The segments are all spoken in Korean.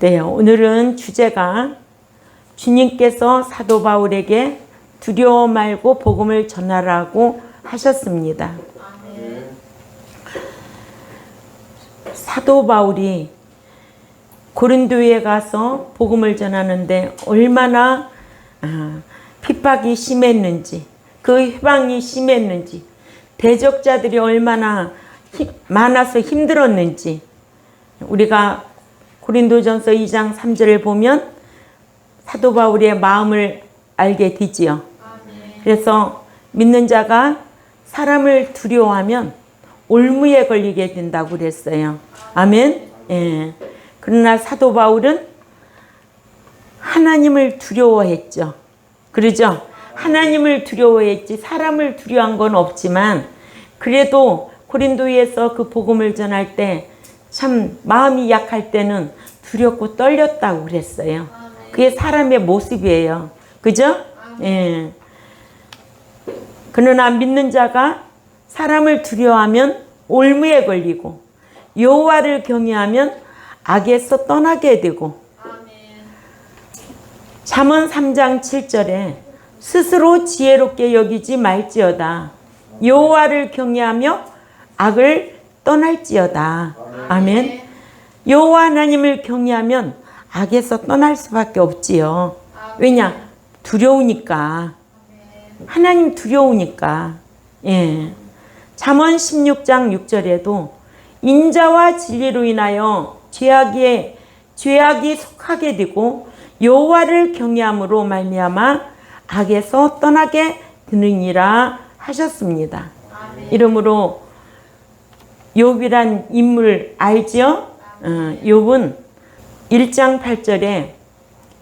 네, 오늘은 주제가 주님께서 사도 바울에게 두려워 말고 복음을 전하라고 하셨습니다. 사도 바울이 고린도에 가서 복음을 전하는데 얼마나 핍박이 심했는지, 그 회방이 심했는지, 대적자들이 얼마나 많아서 힘들었는지 우리가 고린도전서 2장 3절을 보면 사도 바울의 마음을 알게 되지요. 그래서 믿는 자가 사람을 두려워하면 올무에 걸리게 된다고 그랬어요. 아멘. 예. 그러나 사도 바울은 하나님을 두려워했죠. 그러죠? 하나님을 두려워했지 사람을 두려워한 건 없지만 그래도 고린도에서 그 복음을 전할 때 참 마음이 약할 때는 두렵고 떨렸다고 그랬어요. 그게 사람의 모습이에요. 그죠? 예. 그러나 믿는 자가 사람을 두려워하면 올무에 걸리고 여호와를 경외하면 악에서 떠나게 되고 잠언 3장 7절에 스스로 지혜롭게 여기지 말지어다. 여호와를 경외하며 악을 떠날지어다. 아멘. 여호와 하나님을 경외하면 악에서 떠날 수밖에 없지요. 왜냐? 두려우니까. 하나님 두려우니까. 예. 잠언 16장 6절에도 인자와 진리로 인하여 죄악이 속하게 되고 여호와를 경외함으로 말미암아 악에서 떠나게 되느니라 하셨습니다. 이러므로 욥이란 인물 알지요? 욥은 1장 8절에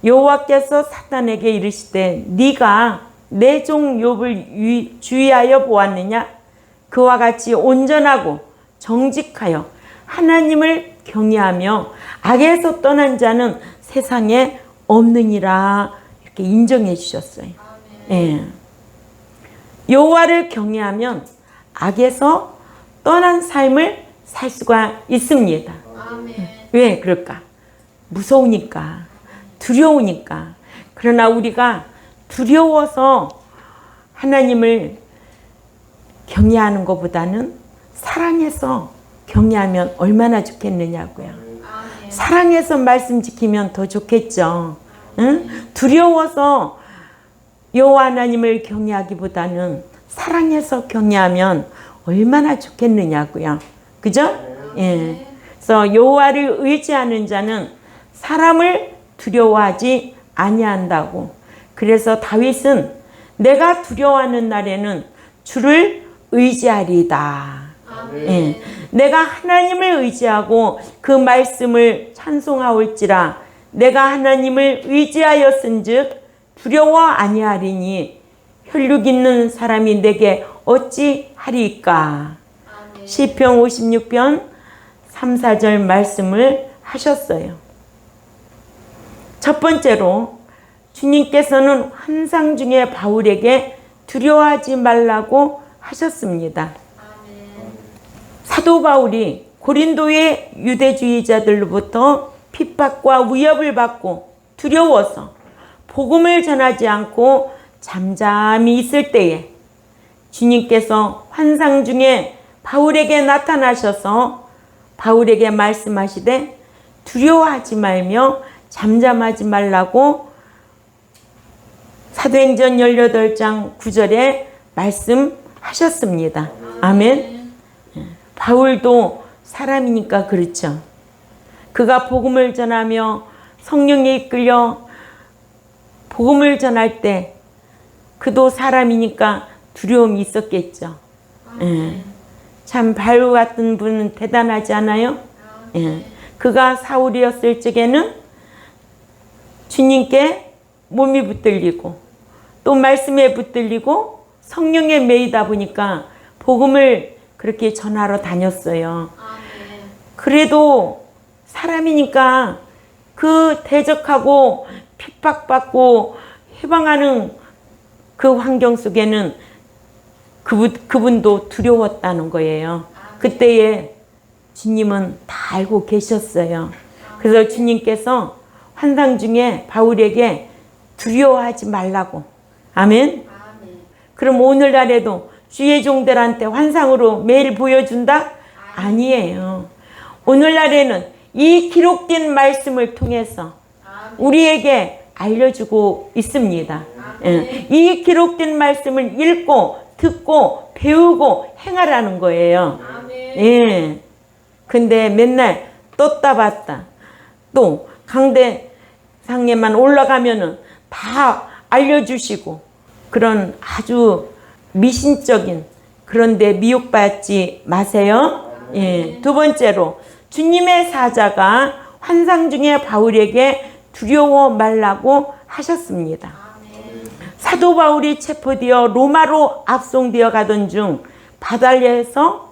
여호와께서 사탄에게 이르시되 네가 내 종 욥을 주의하여 보았느냐? 그와 같이 온전하고 정직하여 하나님을 경외하며 악에서 떠난 자는 세상에 없느니라 이렇게 인정해 주셨어요. 예. 여호와를 경외하면 악에서 떠난 삶을 살 수가 있습니다. 왜 그럴까? 무서우니까, 두려우니까. 그러나 우리가 두려워서 하나님을 경외하는 것보다는 사랑해서 경외하면 얼마나 좋겠느냐고요. 사랑해서 말씀 지키면 더 좋겠죠. 응? 두려워서 여호와 하나님을 경외하기보다는 사랑해서 경외하면 얼마나 좋겠느냐고요. 그죠? 예. 그래서 여호와를 의지하는 자는 사람을 두려워하지 아니한다고. 그래서 다윗은 내가 두려워하는 날에는 주를 의지하리이다. 예. 내가 하나님을 의지하고 그 말씀을 찬송하올지라 내가 하나님을 의지하였은즉 두려워 아니하리니 혈육 있는 사람이 내게 어찌 하리까. 시편 56편 3, 4절 말씀을 하셨어요. 첫 번째로 주님께서는 환상 중에 바울에게 두려워하지 말라고 하셨습니다. 사도 바울이 고린도의 유대주의자들로부터 핍박과 위협을 받고 두려워서 복음을 전하지 않고 잠잠히 있을 때에 주님께서 환상 중에 바울에게 나타나셔서 바울에게 말씀하시되 두려워하지 말며 잠잠하지 말라고 사도행전 18장 9절에 말씀하셨습니다. 아멘. 바울도 사람이니까 그렇죠. 그가 복음을 전하며 성령에 이끌려 복음을 전할 때 그도 사람이니까 두려움이 있었겠죠. 참 바울 같은 분은 대단하지 않아요? 그가 사울이었을 적에는 주님께 몸이 붙들리고 또 말씀에 붙들리고 성령에 매이다 보니까 복음을 그렇게 전하러 다녔어요. 그래도 사람이니까 그 대적하고 핍박받고 해방하는 그 환경 속에는 그분도 두려웠다는 거예요. 그때에 주님은 다 알고 계셨어요. 그래서 주님께서 환상 중에 바울에게 두려워하지 말라고. 아멘. 그럼 오늘날에도 주의 종들한테 환상으로 매일 보여준다? 아니에요. 오늘날에는 이 기록된 말씀을 통해서 우리에게 알려주고 있습니다. 이 기록된 말씀을 읽고 듣고 배우고 행하라는 거예요. 예. 근데 맨날 떴다 봤다 또 강대상에만 올라가면은 다 알려주시고 그런 아주 미신적인 그런데 미혹받지 마세요. 예. 두 번째로 주님의 사자가 환상 중에 바울에게 두려워 말라고 하셨습니다. 사도 바울이 체포되어 로마로 압송되어 가던 중 바달리아에서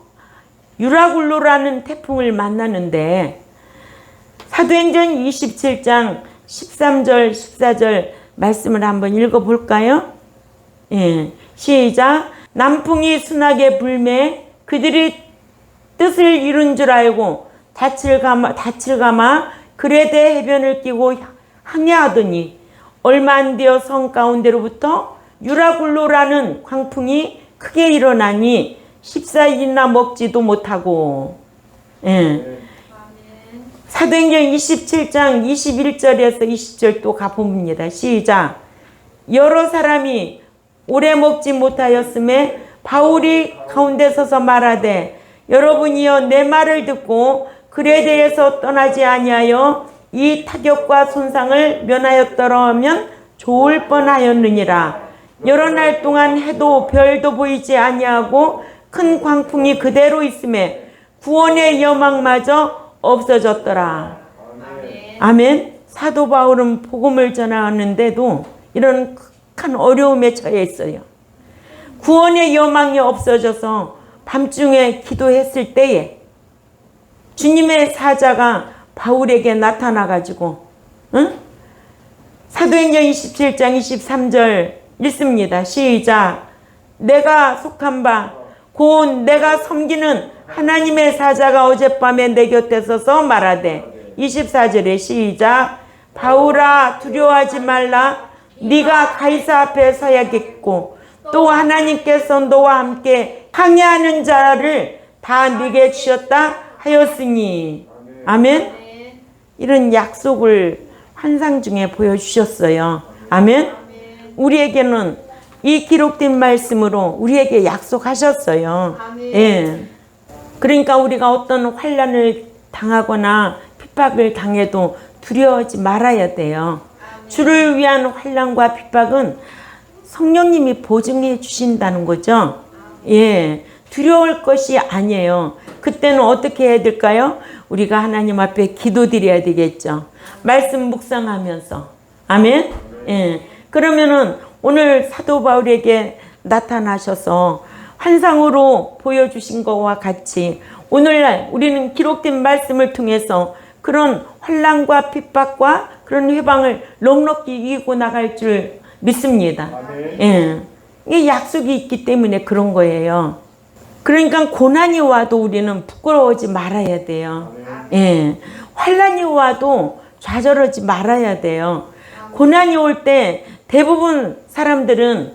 유라굴로라는 태풍을 만나는데 사도행전 27장 13절 14절 말씀을 한번 읽어볼까요? 예, 시작. 남풍이 순하게 불매 그들이 뜻을 이룬 줄 알고 닻을 감아 그레데 해변을 끼고 항해하더니 얼마 안 되어 성 가운데로부터 유라굴로라는 광풍이 크게 일어나니 14일이나 먹지도 못하고. 예. 사도행전 27장 21절에서 20절 또 가봅니다. 시작. 여러 사람이 오래 먹지 못하였음에 바울이 가운데 서서 말하되 여러분이여 내 말을 듣고 그레데에서 떠나지 아니하여 이 타격과 손상을 면하였더라면 좋을 뻔하였느니라. 여러 날 동안 해도 별도 보이지 아니하고 큰 광풍이 그대로 있음에 구원의 여망마저 없어졌더라. 아멘. 사도 바울은 복음을 전하는데도 이런 큰 어려움에 처해 있어요. 구원의 여망이 없어져서 밤중에 기도했을 때에 주님의 사자가 바울에게 나타나가지고 사도행전 27장 23절 읽습니다. 시작. 내가 속한 바 곧 내가 섬기는 하나님의 사자가 어젯밤에 내 곁에 서서 말하되 24절에 시작. 바울아 두려워하지 말라. 네가 가이사 앞에 서야겠고 또 하나님께서 너와 함께 항해하는 자를 다 네게 주셨다 하였으니. 아멘. 이런 약속을 환상 중에 보여주셨어요. 아멘. 우리에게는 이 기록된 말씀으로 우리에게 약속하셨어요. 예. 그러니까 우리가 어떤 환난을 당하거나 핍박을 당해도 두려워하지 말아야 돼요. 주를 위한 환난과 핍박은 성령님이 보증해 주신다는 거죠. 예. 두려울 것이 아니에요. 그때는 어떻게 해야 될까요? 우리가 하나님 앞에 기도드려야 되겠죠. 말씀 묵상하면서. 아멘. 예. 그러면은 오늘 사도 바울에게 나타나셔서 환상으로 보여주신 것과 같이 오늘날 우리는 기록된 말씀을 통해서 그런 환난과 핍박과 그런 회방을 넉넉히 이기고 나갈 줄 믿습니다. 예. 이게 약속이 있기 때문에 그런 거예요. 그러니까 고난이 와도 우리는 부끄러워하지 말아야 돼요. 예. 환난이 와도 좌절하지 말아야 돼요. 고난이 올 때 대부분 사람들은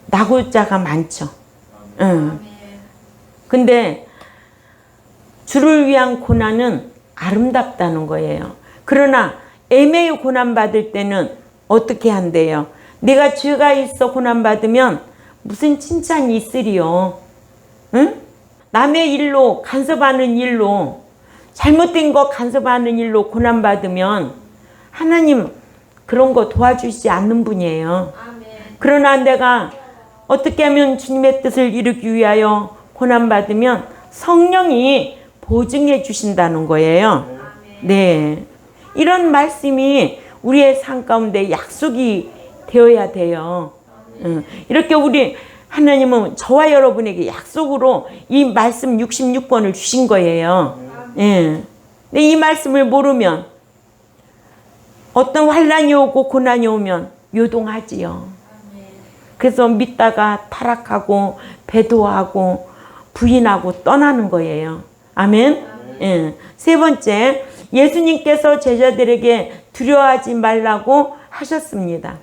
낙오자가 많죠. 근데 주를 위한 고난은 아름답다는 거예요. 그러나 애매히 고난받을 때는 어떻게 한대요? 내가 죄가 있어 고난받으면 무슨 칭찬이 있으리요? 응? 남의 일로 간섭하는 일로 잘못된 거 간섭하는 일로 고난받으면 하나님 그런 거 도와주시지 않는 분이에요. 그러나 내가 어떻게 하면 주님의 뜻을 이루기 위하여 고난받으면 성령이 보증해 주신다는 거예요. 네, 이런 말씀이 우리의 삶 가운데 약속이 되어야 돼요. 이렇게 우리 하나님은 저와 여러분에게 약속으로 이 말씀 66권을 주신 거예요. 예. 근데 이 말씀을 모르면 어떤 환난이 오고 고난이 오면 요동하지요. 그래서 믿다가 타락하고 배도하고 부인하고 떠나는 거예요. 아멘. 예. 세 번째, 예수님께서 제자들에게 두려워하지 말라고 하셨습니다.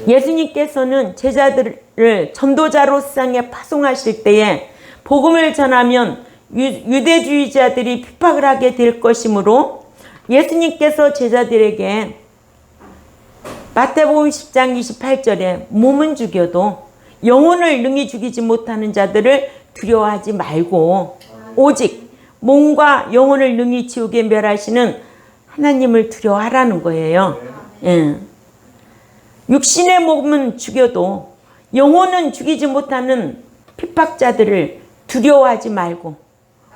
예수님께서는 제자들을 전도자로 세상에 파송하실 때에 복음을 전하면 유대주의자들이 핍박을 하게 될 것이므로 예수님께서 제자들에게 마태복음 10장 28절에 몸은 죽여도 영혼을 능히 죽이지 못하는 자들을 두려워하지 말고 오직 몸과 영혼을 능히 지옥에 멸하시는 하나님을 두려워하라는 거예요. 예. 육신의 몸은 죽여도 영혼은 죽이지 못하는 핍박자들을 두려워하지 말고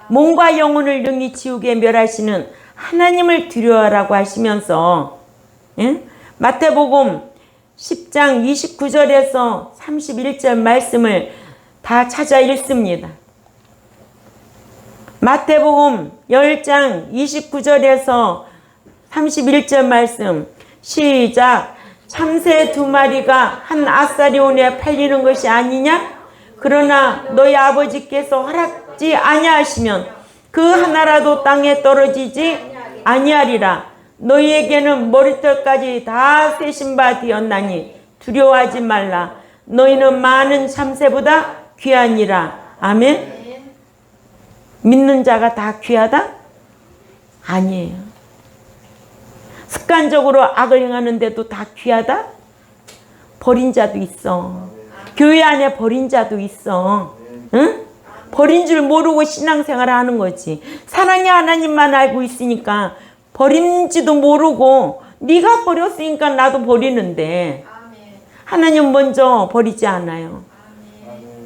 몸과 영혼을 능히 지옥에 멸하시는 하나님을 두려워하라고 하시면서 예? 마태복음 10장 29절에서 31절 말씀을 다 찾아 읽습니다. 마태복음 10장 29절에서 31절 말씀 시작. 참새 2마리가 한 아사리온에 팔리는 것이 아니냐? 그러나 너희 아버지께서 허락지 아니하시면 그 하나라도 땅에 떨어지지 아니하리라. 너희에게는 머리털까지 다 세신 바 되었나니 두려워하지 말라. 너희는 많은 참새보다 귀하니라. 아멘. 믿는 자가 다 귀하다? 아니에요. 습관적으로 악을 행하는데도 다 귀하다? 버린 자도 있어. 교회 안에 버린 자도 있어. 응? 버린 줄 모르고 신앙생활을 하는 거지. 사랑의 하나님만 알고 있으니까 버린지도 모르고 네가 버렸으니까 나도 버리는데 하나님 먼저 버리지 않아요.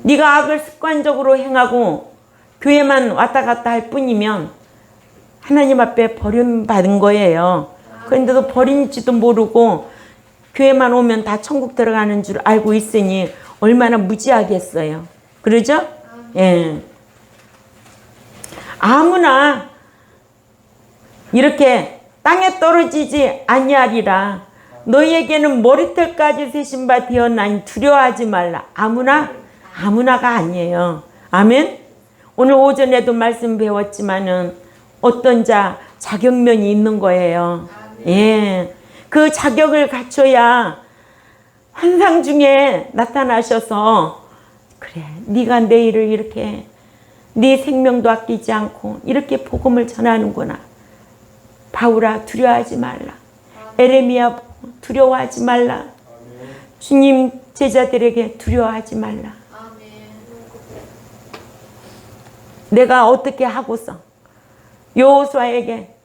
네가 악을 습관적으로 행하고 교회만 왔다 갔다 할 뿐이면 하나님 앞에 버림받은 거예요. 그런데도 버린지도 모르고 교회만 오면 다 천국 들어가는 줄 알고 있으니 얼마나 무지하겠어요. 그러죠? 예. 아무나 이렇게 땅에 떨어지지 아니하리라. 너희에게는 머리털까지 세신 바 되었나니 두려워하지 말라. 아무나가 아니에요. 아멘. 오늘 오전에도 말씀 배웠지만은 어떤 자격면이 있는 거예요. 예. 그 자격을 갖춰야 환상 중에 나타나셔서 그래 네가 내일을 이렇게 네 생명도 아끼지 않고 이렇게 복음을 전하는구나. 바울아 두려워하지 말라. 에레미야 두려워하지 말라. 주님 제자들에게 두려워하지 말라. 내가 어떻게 하고서 여호수아에게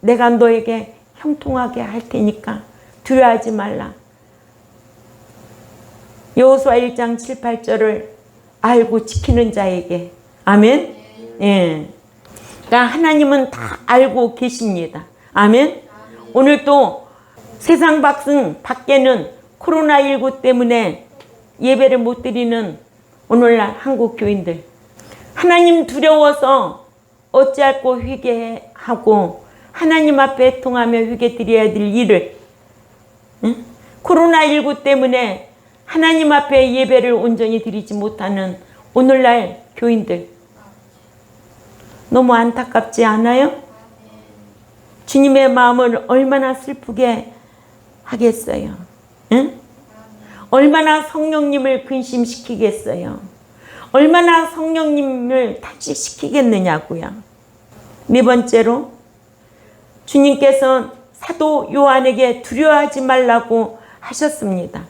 내가 너에게 형통하게 할 테니까 두려워하지 말라. 여호수아 1장 7, 8절을 알고 지키는 자에게 아멘. 예. 그러니까 하나님은 다 알고 계십니다. 아멘. 오늘 또 세상 밖에는 코로나19 때문에 예배를 못 드리는 오늘날 한국 교인들 하나님 두려워서 어찌할꼬 회개하고 하나님 앞에 통하며 회개 드려야 될 일을 응? 코로나19 때문에 하나님 앞에 예배를 온전히 드리지 못하는 오늘날 교인들 너무 안타깝지 않아요? 주님의 마음을 얼마나 슬프게 하겠어요? 응? 얼마나 성령님을 근심시키겠어요? 얼마나 성령님을 탄식시키겠느냐고요. 네 번째로 주님께서 사도 요한에게 두려워하지 말라고 하셨습니다.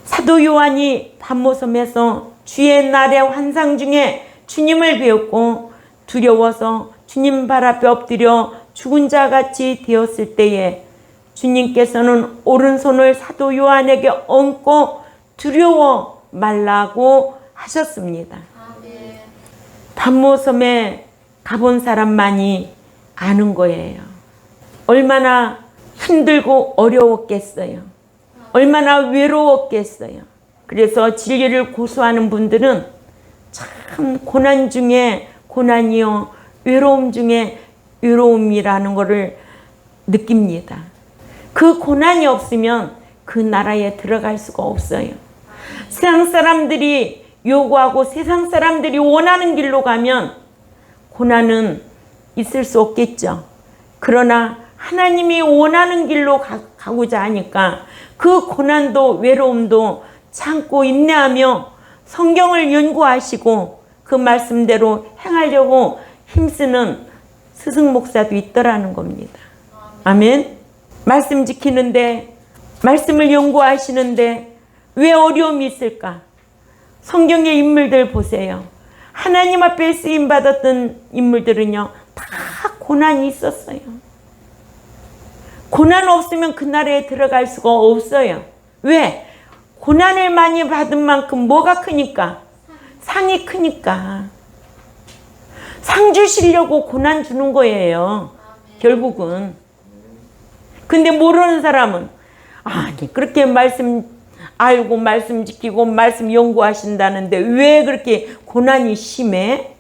사도 요한이 밤모섬에서 주의 날의 환상 중에 주님을 배웠고 두려워서 주님 발 앞에 엎드려 죽은 자같이 되었을 때에 주님께서는 오른손을 사도 요한에게 얹고 두려워 말라고 하셨습니다. 밤모섬에 가본 사람만이 아는 거예요. 얼마나 힘들고 어려웠겠어요. 얼마나 외로웠겠어요. 그래서 진리를 고수하는 분들은 참 고난 중에 고난이요 외로움 중에 외로움이라는 것을 느낍니다. 그 고난이 없으면 그 나라에 들어갈 수가 없어요. 세상 사람들이 요구하고 세상 사람들이 원하는 길로 가면 고난은 있을 수 없겠죠. 그러나 하나님이 원하는 길로 가고자 하니까 그 고난도 외로움도 참고 인내하며 성경을 연구하시고 그 말씀대로 행하려고 힘쓰는 스승 목사도 있더라는 겁니다. 아멘. 말씀 지키는데, 말씀을 연구하시는데 왜 어려움이 있을까? 성경의 인물들 보세요. 하나님 앞에 쓰임 받았던 인물들은요, 다 고난이 있었어요. 고난 없으면 그 나라에 들어갈 수가 없어요. 왜? 고난을 많이 받은 만큼 뭐가 크니까? 상이 크니까. 상 주시려고 고난 주는 거예요. 결국은. 근데 모르는 사람은 아니 그렇게 말씀 알고 말씀 지키고 말씀 연구하신다는데 왜 그렇게 고난이 심해?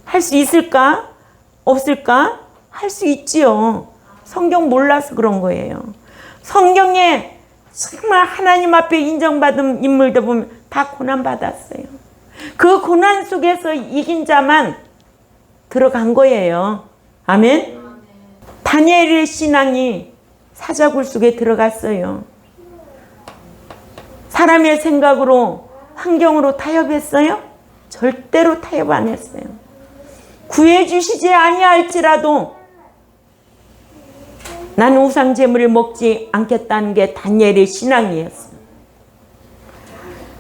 할 수 있을까? 없을까? 할 수 있지요. 성경 몰라서 그런 거예요. 성경에 정말 하나님 앞에 인정받은 인물들 보면 다 고난받았어요. 그 고난 속에서 이긴 자만 들어간 거예요. 아멘? 다니엘의 신앙이 사자굴 속에 들어갔어요. 사람의 생각으로, 환경으로 타협했어요? 절대로 타협 안 했어요. 구해주시지 아니할지라도 나는 우상 제물을 먹지 않겠다는 게 다니엘의 신앙이었어요.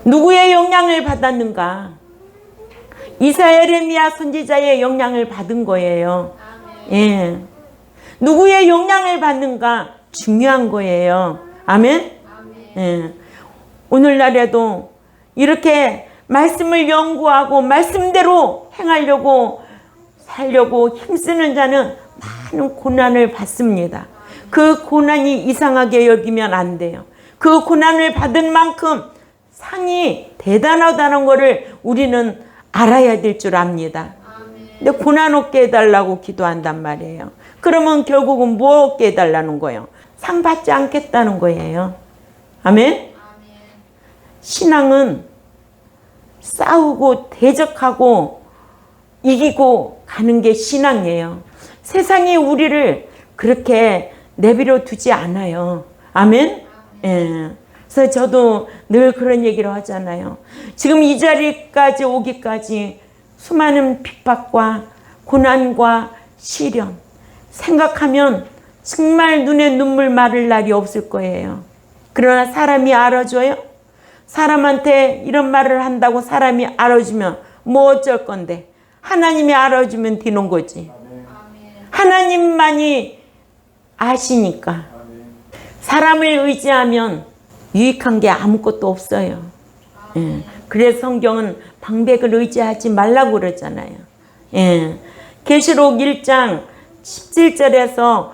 누구의 영향을 받았는가? 이사야, 예레미야 선지자의 영향을 받은 거예요. 예. 누구의 영향을 받는가? 중요한 거예요. 아멘? 예. 오늘날에도 이렇게 말씀을 연구하고 말씀대로 행하려고 살려고 힘쓰는 자는 많은 고난을 받습니다. 그 고난이 이상하게 여기면 안 돼요. 그 고난을 받은 만큼 상이 대단하다는 것을 우리는 알아야 될 줄 압니다. 근데 고난 없게 해달라고 기도한단 말이에요. 그러면 결국은 뭐 없게 해달라는 거예요? 상 받지 않겠다는 거예요. 아멘? 신앙은 싸우고 대적하고 이기고 가는 게 신앙이에요. 세상이 우리를 그렇게 내버려 두지 않아요. 아멘? 예. 그래서 저도 늘 그런 얘기를 하잖아요. 지금 이 자리까지 오기까지 수많은 핍박과 고난과 시련 생각하면 정말 눈에 눈물 마를 날이 없을 거예요. 그러나 사람이 알아줘요? 사람한테 이런 말을 한다고 사람이 알아주면 뭐 어쩔 건데? 하나님이 알아주면 되는 거지. 하나님만이 아시니까. 사람을 의지하면 유익한 게 아무것도 없어요. 예. 그래서 성경은 방백을 의지하지 말라고 그러잖아요. 예. 계시록 1장 17절에서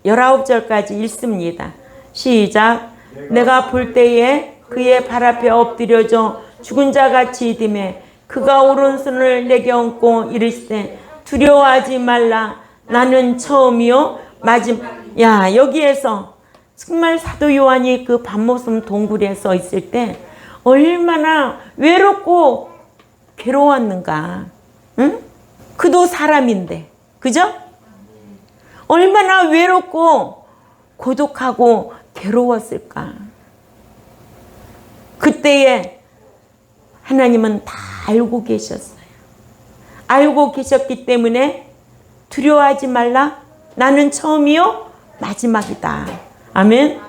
19절까지 읽습니다. 시작. 내가 볼 때에 그의 발 앞에 엎드려져 죽은 자같이 이듬해 그가 오른손을 내게 얹고 이르시되 두려워하지 말라. 나는 처음이요 마지막. 야, 여기에서 정말 사도 요한이 그 밤모섬 동굴에 서 있을 때 얼마나 외롭고 괴로웠는가. 응? 그도 사람인데, 그죠? 얼마나 외롭고 고독하고 괴로웠을까. 그때에 하나님은 다 알고 계셨어요. 알고 계셨기 때문에 두려워하지 말라. 나는 처음이요 마지막이다. 아멘.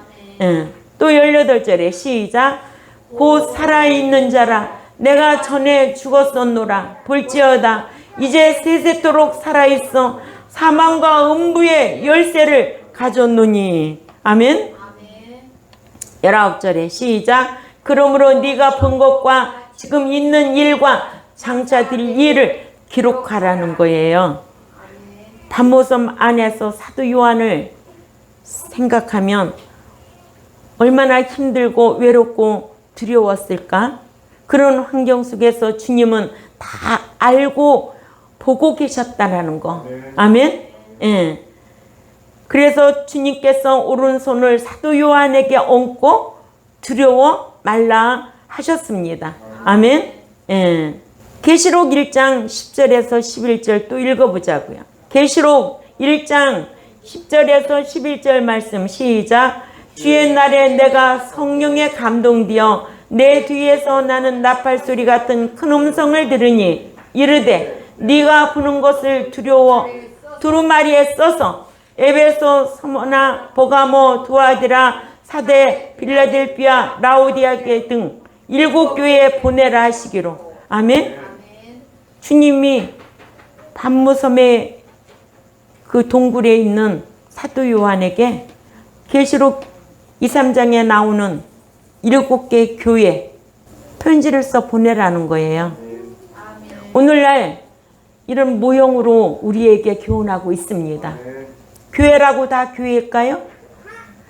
예. 또 18절에 시작. 곧 살아있는 자라 내가 전에 죽었었노라. 볼지어다 이제 세세토록 살아있어 사망과 음부의 열쇠를 가졌노니. 아멘. 19절에 시작. 그러므로 네가 본 것과 지금 있는 일과 장차 될 일을 기록하라는 거예요. 밤모섬 안에서 사도 요한을 생각하면 얼마나 힘들고 외롭고 두려웠을까? 그런 환경 속에서 주님은 다 알고 보고 계셨다라는 거. 아멘? 예. 그래서 주님께서 오른손을 사도 요한에게 얹고 두려워 말라 하셨습니다. 아멘? 예. 계시록 1장 10절에서 11절 또 읽어보자고요. 계시록 1장 10절에서 11절 말씀 시작. 주의 날에 내가 성령에 감동되어 내 뒤에서 나는 나팔소리 같은 큰 음성을 들으니 이르되 네가 부는 것을 두려워 두루마리에 써서 에베소, 스무나, 버가모, 두아디라, 사데, 빌라델피아, 라오디아게 등 7교회에 보내라 하시기로. 아멘. 주님이 반무섬의 그 동굴에 있는 사도 요한에게 계시록 2, 3장에 나오는 7개 교회 편지를 써 보내라는 거예요. 오늘날 이런 모형으로 우리에게 교훈하고 있습니다. 교회라고 다 교회일까요?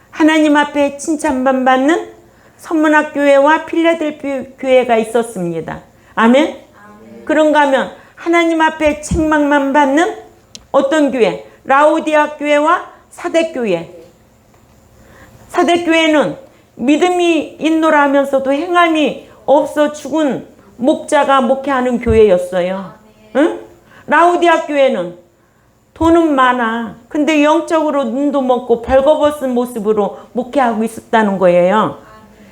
하나님 앞에 칭찬만 받는 선문학교회와 필라델피 교회가 있었습니다. 아멘? 그런가 하면 하나님 앞에 책망만 받는 어떤 교회? 라오디아 교회와 사대교회. 사대교회는 믿음이 있노라 하면서도 행함이 없어 죽은 목자가 목회하는 교회였어요. 응? 라오디아 교회는 돈은 많아. 근데 영적으로 눈도 먹고 벌거벗은 모습으로 목회하고 있었다는 거예요.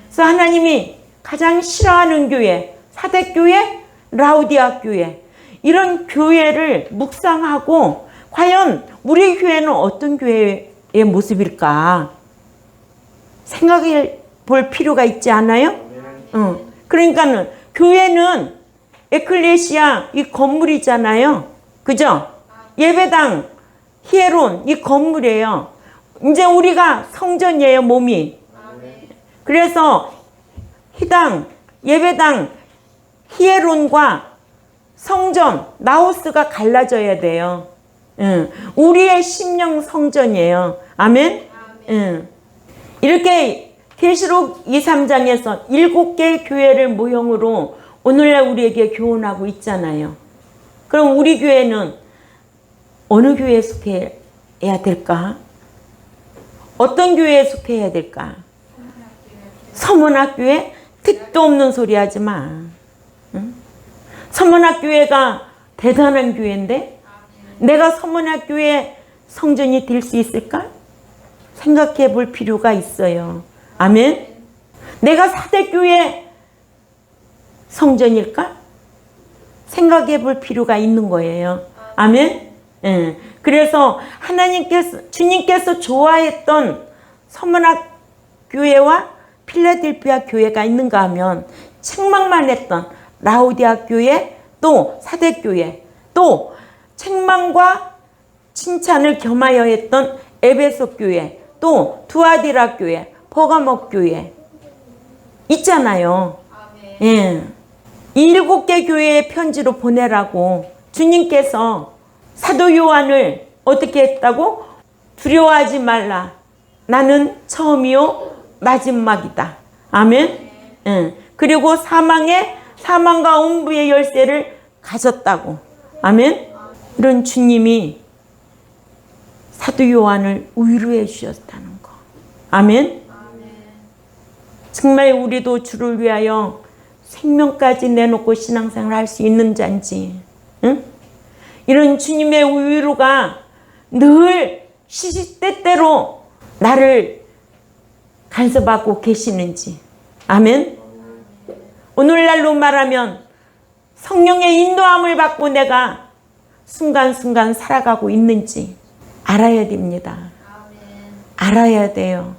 그래서 하나님이 가장 싫어하는 교회, 사대교회, 라오디아 교회. 이런 교회를 묵상하고 과연 우리 교회는 어떤 교회의 모습일까? 생각해 볼 필요가 있지 않아요? 그러니까는 교회는 에클레시아 이 건물이잖아요. 그죠? 예배당, 히에론 이 건물이에요. 이제 우리가 성전이에요, 몸이. 그래서 희당, 예배당, 히에론과 성전, 나호스가 갈라져야 돼요. 우리의 심령 성전이에요. 아멘? 이렇게 계시록 2, 3장에서 7개의 교회를 모형으로 오늘날 우리에게 교훈하고 있잖아요. 그럼 우리 교회는 어느 교회에 속해야 될까? 어떤 교회에 속해야 될까? 서문학교회? 택도 없는 소리 하지 마. 응? 서문학교회가 대단한 교회인데 내가 서문학교회 성전이 될 수 있을까? 생각해 볼 필요가 있어요. 아멘? 내가 사대교회 성전일까? 생각해 볼 필요가 있는 거예요. 아멘? 그래서 주님께서 좋아했던 서문학교회와 필라델피아 교회가 있는가 하면 책망만 했던 라오디아 교회, 또 사대교회, 또 책망과 칭찬을 겸하여 했던 에베소 교회, 또 두아디라 교회, 버가모 교회 있잖아요. 예. 이 7개 교회에 편지로 보내라고 주님께서 사도 요한을 어떻게 했다고? 두려워하지 말라. 나는 처음이요 마지막이다. 아멘. 그리고 사망과 음부의 열쇠를 가졌다고. 아멘. 이런 주님이 사도 요한을 위로해 주셨다는 거. 아멘. 정말 우리도 주를 위하여 생명까지 내놓고 신앙생활을 할 수 있는 자인지, 응? 이런 주님의 위로가 늘 시시때때로 나를 간섭하고 계시는지. 아멘. 오늘날로 말하면 성령의 인도함을 받고 내가 순간순간 살아가고 있는지 알아야 됩니다. 알아야 돼요.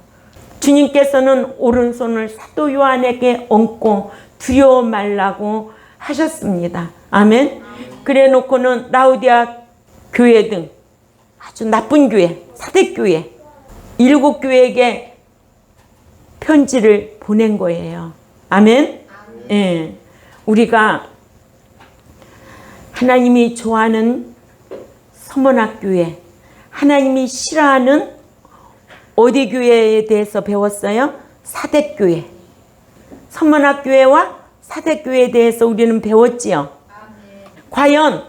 주님께서는 오른손을 사도 요한에게 얹고 두려워 말라고 하셨습니다. 아멘. 그래 놓고는 라오디아 교회 등 아주 나쁜 교회, 사대교회 7교회에게 편지를 보낸 거예요. 아멘. 예. 우리가 하나님이 좋아하는 서문학교회, 하나님이 싫어하는 어디 교회에 대해서 배웠어요? 사대교회. 서문학교회와 사대교회에 대해서 우리는 배웠지요. 과연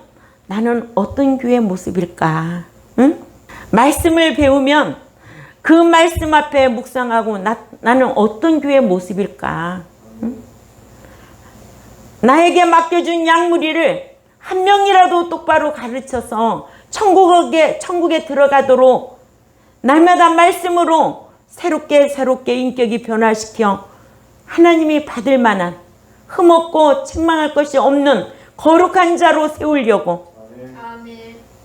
나는 어떤 교회 모습일까? 응? 말씀을 배우면 그 말씀 앞에 묵상하고 나는 어떤 교회 모습일까? 응? 나에게 맡겨준 양무리를 한 명이라도 똑바로 가르쳐서 천국에 들어가도록 날마다 말씀으로 새롭게 인격이 변화시켜 하나님이 받을 만한 흠없고 책망할 것이 없는 거룩한 자로 세우려고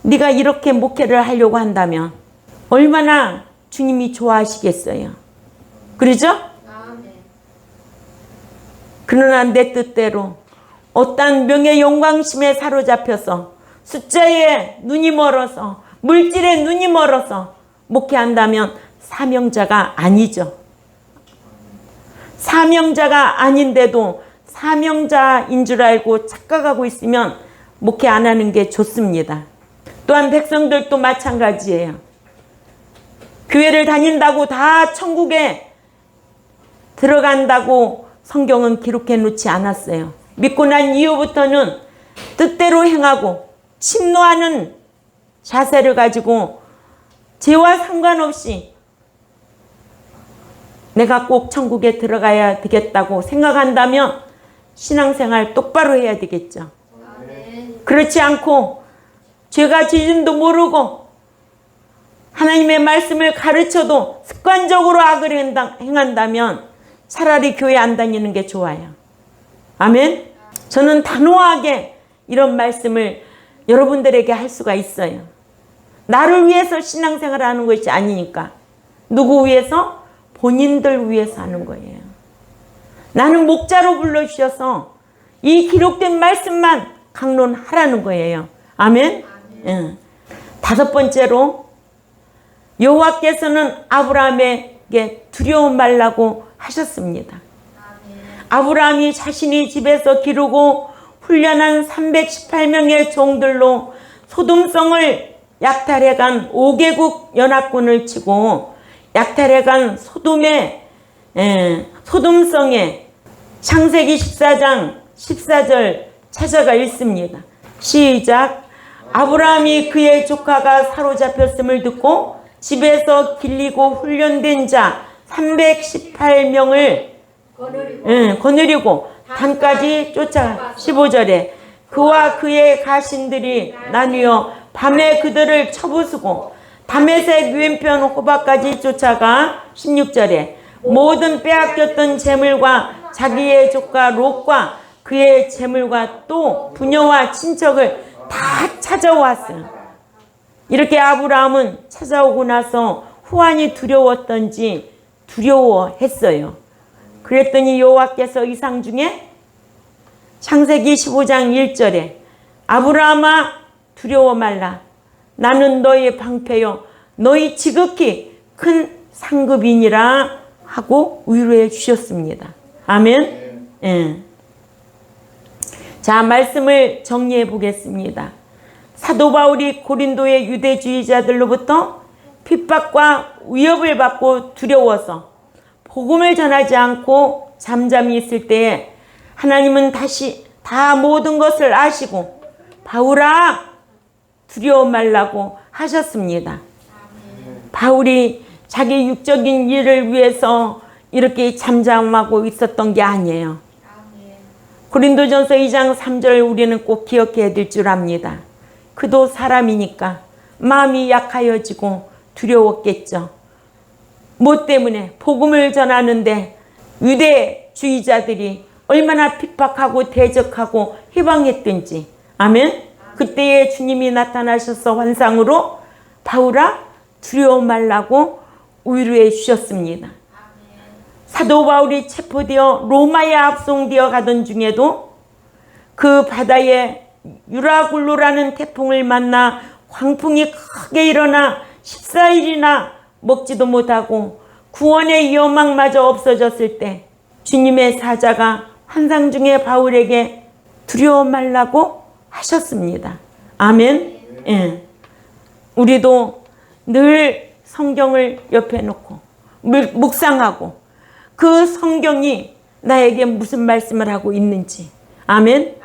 네가 이렇게 목회를 하려고 한다면 얼마나 주님이 좋아하시겠어요. 그러죠? 그러나 내 뜻대로 어떤 명예 영광심에 사로잡혀서 숫자에 눈이 멀어서 물질에 눈이 멀어서 목회한다면 사명자가 아니죠. 사명자가 아닌데도 사명자인 줄 알고 착각하고 있으면 목회 안 하는 게 좋습니다. 또한 백성들도 마찬가지예요. 교회를 다닌다고 다 천국에 들어간다고 성경은 기록해 놓지 않았어요. 믿고 난 이후부터는 뜻대로 행하고 침노하는 자세를 가지고 죄와 상관없이 내가 꼭 천국에 들어가야 되겠다고 생각한다면 신앙생활 똑바로 해야 되겠죠. 그렇지 않고 죄가 지진도 모르고 하나님의 말씀을 가르쳐도 습관적으로 악을 행한다면 차라리 교회 안 다니는 게 좋아요. 아멘. 저는 단호하게 이런 말씀을 여러분들에게 할 수가 있어요. 나를 위해서 신앙생활을 하는 것이 아니니까. 누구 위해서? 본인들 위해서 하는 거예요. 나는 목자로 불러주셔서 이 기록된 말씀만 강론하라는 거예요. 아멘. 예. 다섯 번째로 여호와께서는 아브라함에게 두려움 말라고 하셨습니다. 아브라함이 자신이 집에서 기르고 훈련한 318명의 종들로 소돔성을 약탈해간 5개국 연합군을 치고 약탈해간 소돔성에 창세기 14장 14절 찾아가 읽습니다. 시작. 아브라함이 그의 조카가 사로잡혔음을 듣고 집에서 길리고 훈련된 자 318명을 거느리고 단까지 쫓아 15절에 그와 그의 가신들이 나뉘어 밤에 그들을 쳐부수고 다메섹 왼편 호바까지 쫓아가 16절에 모든 빼앗겼던 재물과 자기의 조카 롯과 그의 재물과 또 부녀와 친척을 다 찾아왔어요. 이렇게 아브라함은 찾아오고 나서 후환이 두려웠던지 두려워했어요. 그랬더니 여호와께서 이상 중에 창세기 15장 1절에 아브라함아 두려워 말라. 나는 너의 방패요 너희 지극히 큰 상급이니라 하고 위로해 주셨습니다. 아멘. 예. 자, 말씀을 정리해 보겠습니다. 사도 바울이 고린도의 유대주의자들로부터 핍박과 위협을 받고 두려워서 복음을 전하지 않고 잠잠히 있을 때에 하나님은 다시 다 모든 것을 아시고 바울아 두려워 말라고 하셨습니다. 바울이 자기 육적인 일을 위해서 이렇게 잠잠하고 있었던 게 아니에요. 고린도전서 2장 3절 우리는 꼭 기억해야 될 줄 압니다. 그도 사람이니까 마음이 약하여지고 두려웠겠죠. 뭐 때문에? 복음을 전하는데 유대주의자들이 얼마나 핍박하고 대적하고 해방했든지. 아멘. 그때에 주님이 나타나셔서 환상으로 바울아 두려워 말라고 위로해 주셨습니다. 사도 바울이 체포되어 로마에 압송되어 가던 중에도 그 바다에 유라굴로라는 태풍을 만나 광풍이 크게 일어나 14일이나 먹지도 못하고 구원의 여망마저 없어졌을 때 주님의 사자가 환상 중에 바울에게 두려워 말라고 하셨습니다. 아멘. 예. 우리도 늘 성경을 옆에 놓고 묵상하고 그 성경이 나에게 무슨 말씀을 하고 있는지 아멘.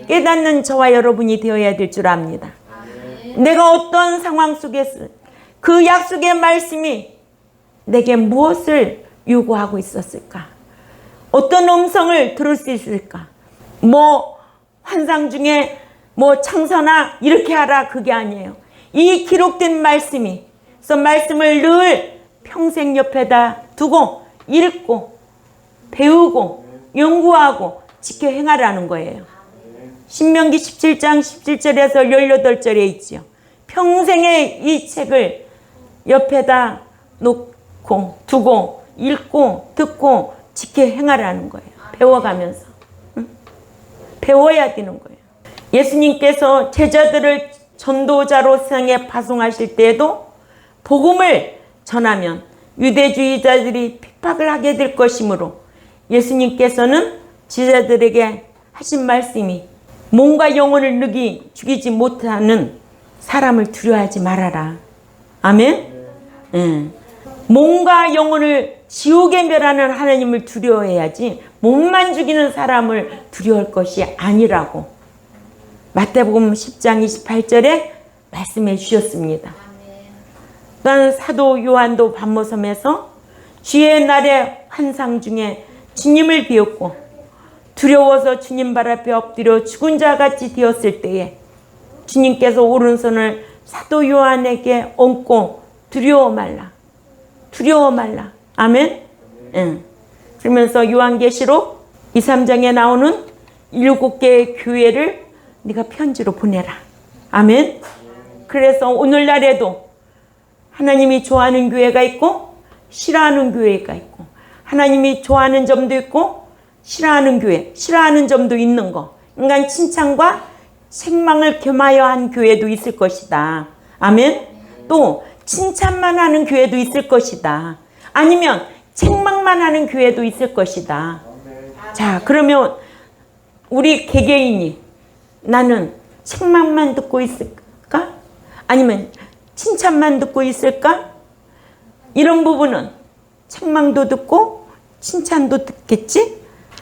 깨닫는 저와 여러분이 되어야 될 줄 압니다. 내가 어떤 상황 속에서 그 약속의 말씀이 내게 무엇을 요구하고 있었을까? 어떤 음성을 들을 수 있을까? 뭐 환상 중에 뭐 창선아 이렇게 하라 그게 아니에요. 이 기록된 말씀이, 그래서 말씀을 늘 평생 옆에다 두고 읽고 배우고 연구하고 지켜 행하라는 거예요. 신명기 17장 17절에서 18절에 있지요. 평생에 이 책을 옆에다 놓고 두고 읽고 듣고 지켜 행하라는 거예요. 배워가면서. 응? 배워야 되는 거예요. 예수님께서 제자들을 전도자로 세상에 파송하실 때에도 복음을 전하면 유대주의자들이 핍박을 하게 될 것이므로 예수님께서는 제자들에게 하신 말씀이 몸과 영혼을 죽이지 못하는 사람을 두려워하지 말아라. 아멘? 몸과 영혼을 지옥에 멸하는 하나님을 두려워해야지 몸만 죽이는 사람을 두려워할 것이 아니라고 마태복음 10장 28절에 말씀해 주셨습니다. 또한 사도 요한도 밤모섬에서 주의 날의 환상 중에 주님을 비웠고 두려워서 주님 발 앞에 엎드려 죽은 자같이 되었을 때에 주님께서 오른손을 사도 요한에게 얹고 두려워 말라. 두려워 말라. 아멘? 응. 그러면서 요한계시록 2, 3장에 나오는 7개의 교회를 네가 편지로 보내라. 아멘? 그래서 오늘날에도 하나님이 좋아하는 교회가 있고 싫어하는 교회가 있고 하나님이 좋아하는 점도 있고 싫어하는 교회, 싫어하는 점도 있는 거. 인간 칭찬과 책망을 겸하여 한 교회도 있을 것이다. 아멘? 또 칭찬만 하는 교회도 있을 것이다. 아니면 책망만 하는 교회도 있을 것이다. 자, 그러면 우리 개개인이 나는 책망만 듣고 있을까? 아니면 칭찬만 듣고 있을까? 이런 부분은 책망도 듣고 칭찬도 듣겠지?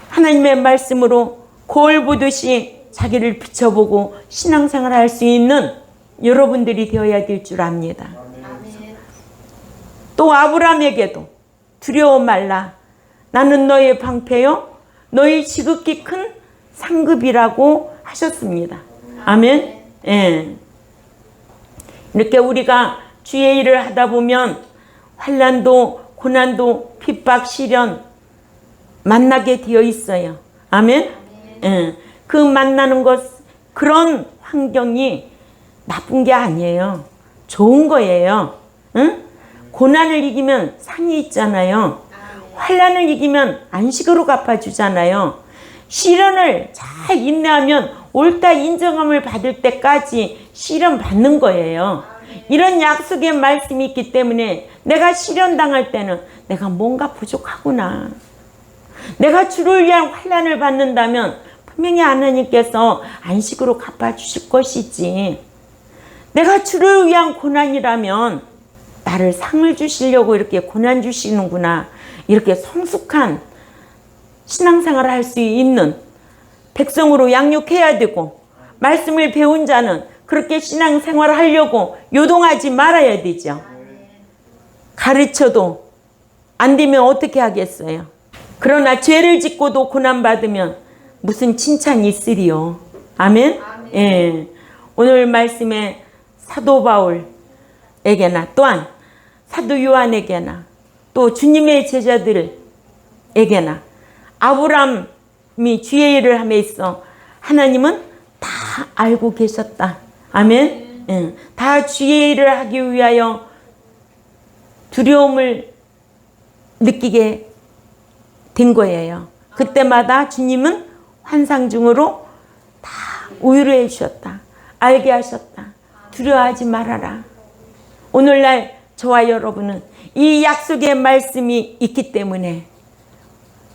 하나님의 말씀으로 거울 보듯이 자기를 비춰보고 신앙생활을 할 수 있는 여러분들이 되어야 될 줄 압니다. 또 아브라함에게도 두려워 말라. 나는 너의 방패요 너의 지극히 큰 상급이라고 하셨습니다. 아멘. 예. 이렇게 우리가 주의 일을 하다 보면 환난도 고난도 핍박 시련 만나게 되어 있어요. 아멘. 예. 그 만나는 것 그런 환경이 나쁜 게 아니에요. 좋은 거예요. 응? 고난을 이기면 상이 있잖아요. 환난을 이기면 안식으로 갚아주잖아요. 시련을 잘 인내하면 옳다 인정함을 받을 때까지 시련 받는 거예요. 이런 약속의 말씀이 있기 때문에 내가 시련 당할 때는 내가 뭔가 부족하구나. 내가 주를 위한 환난을 받는다면 분명히 하나님께서 안식으로 갚아주실 것이지. 내가 주를 위한 고난이라면 나를 상을 주시려고 이렇게 고난 주시는구나. 이렇게 성숙한 신앙생활을 할 수 있는 백성으로 양육해야 되고 말씀을 배운 자는 그렇게 신앙생활을 하려고 요동하지 말아야 되죠. 가르쳐도 안 되면 어떻게 하겠어요. 그러나 죄를 짓고도 고난받으면 무슨 칭찬이 있으리요. 아멘? 예. 오늘 말씀에 사도 바울에게나 또한 사도 요한에게나 또 주님의 제자들에게나 아브라함이 주의 일을 함에 있어 하나님은 다 알고 계셨다. 아멘? 예. 다 주의 일을 하기 위하여 두려움을 느끼게 된 거예요. 그때마다 주님은 환상 중으로 다 위로해 주셨다. 알게 하셨다. 두려워하지 말아라. 오늘날 저와 여러분은 이 약속의 말씀이 있기 때문에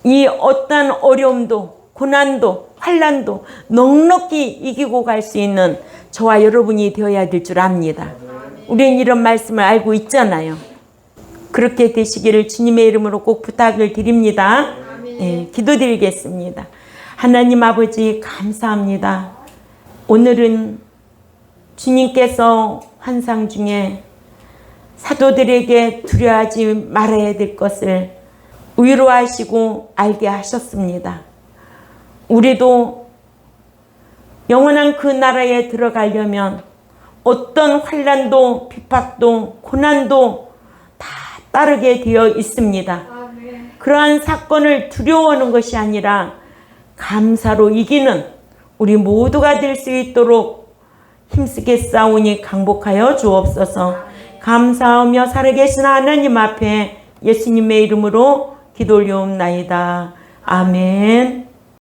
이 어떤 어려움도 고난도 환난도 넉넉히 이기고 갈 수 있는 저와 여러분이 되어야 될 줄 압니다. 우리는 이런 말씀을 알고 있잖아요. 그렇게 되시기를 주님의 이름으로 꼭 부탁을 드립니다. 네, 기도드리겠습니다. 하나님 아버지 감사합니다. 오늘은 주님께서 환상 중에 사도들에게 두려워하지 말아야 될 것을 위로하시고 알게 하셨습니다. 우리도 영원한 그 나라에 들어가려면 어떤 환난도 핍박도 고난도 다 따르게 되어 있습니다. 그러한 사건을 두려워하는 것이 아니라 감사로 이기는 우리 모두가 될 수 있도록 힘쓰게 싸우니 강복하여 주옵소서. 감사하며 살아계신 하나님 앞에 예수님의 이름으로 기도 올려옵나이다. 아멘.